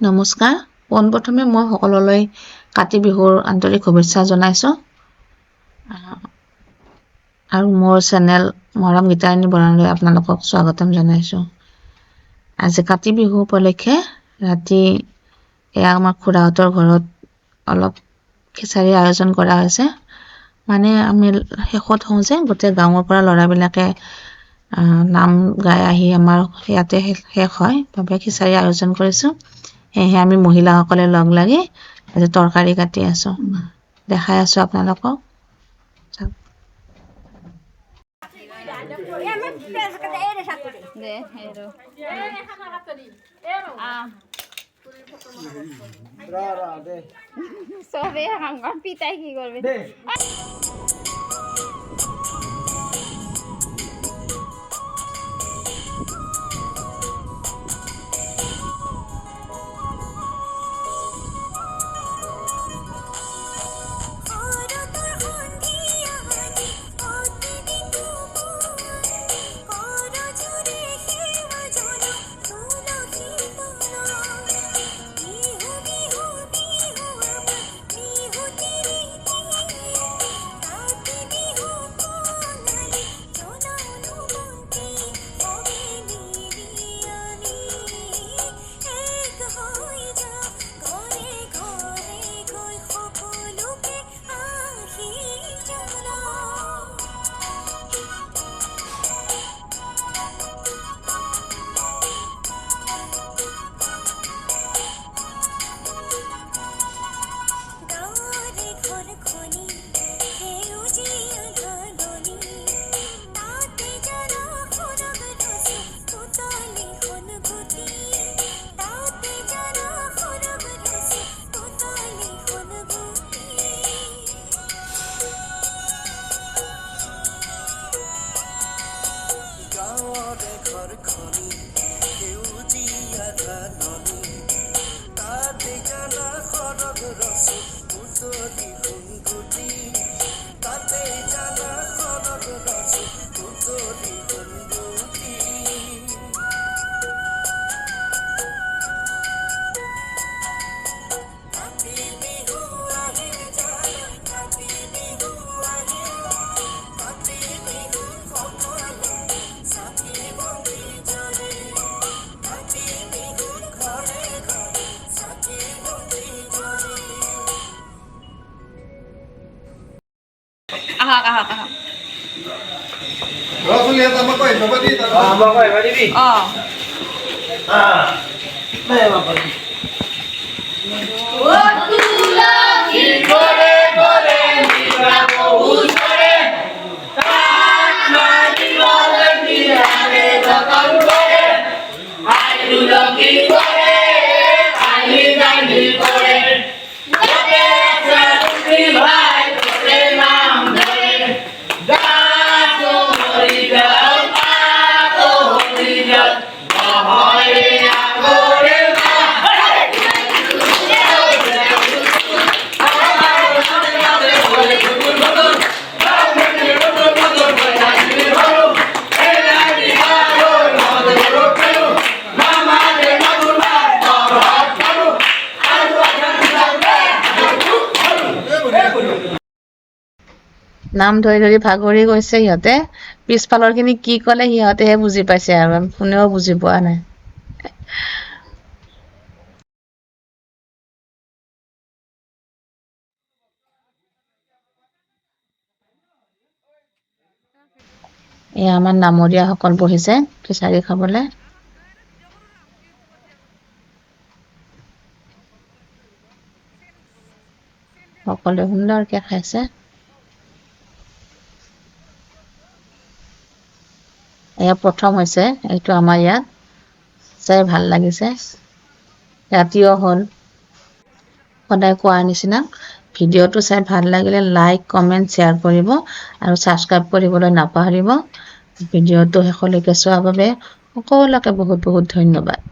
নমস্কাৰ পোনপ্ৰথমে মই সকলোলৈ কাতি বিহুৰ আন্তৰিক শুভেচ্ছা জনাইছো আৰু মোৰ চেনেল মৰম গীতাৰাণী বৰালৈ আপোনালোকক স্বাগতম জনাইছো আজি কাতি বিহু উপলক্ষে ৰাতি আমাৰ খুৰাহঁতৰ ঘৰত অলপ খিচাৰী আয়োজন কৰা হৈছে মানে আমি শেষত হওঁ যে গোটেই গাঁৱৰ পৰা ল'ৰাবিলাকে নাম গাই আহি আমাৰ ইয়াতে শেষ হয় বাবে খিচাৰী আয়োজন কৰিছো এহে আমি মহিলাসকলে লগ লাগি আজি তৰকাৰী কাটি আছো দেখাই আছো আপোনালোকক সবে আমার পিতাই কি করবে Lihat sama koi, coba di. Sama koi, mari di. Oh. Nah, apa di? নাম ধৰি ভাগৰি গৈছে সিহঁতে পিছফালৰ খিনি কি ক'লে সিহঁতেহে বুজি পাইছে আৰু কোনেও বুজি পোৱা নাই এই আমাৰ নামৰীয়া সকল বহিছে খিচাৰী খাবলৈ সকলোৱে সুন্দৰকে খাইছে এয়া প্ৰথম হৈছে এইটো আমাৰ ইয়াত চাই ভাল লাগিছে ৰাতিও হ'ল সদায় কোৱাৰ নিচিনা ভিডিঅ'টো চাই ভাল লাগিলে লাইক কমেন্ট শ্বেয়াৰ কৰিব আৰু সাবস্ক্ৰাইব কৰিবলৈ নাপাহৰিব ভিডিঅ'টো শেষলৈকে চোৱাৰ বাবে সকলোকে বহুত বহুত ধন্যবাদ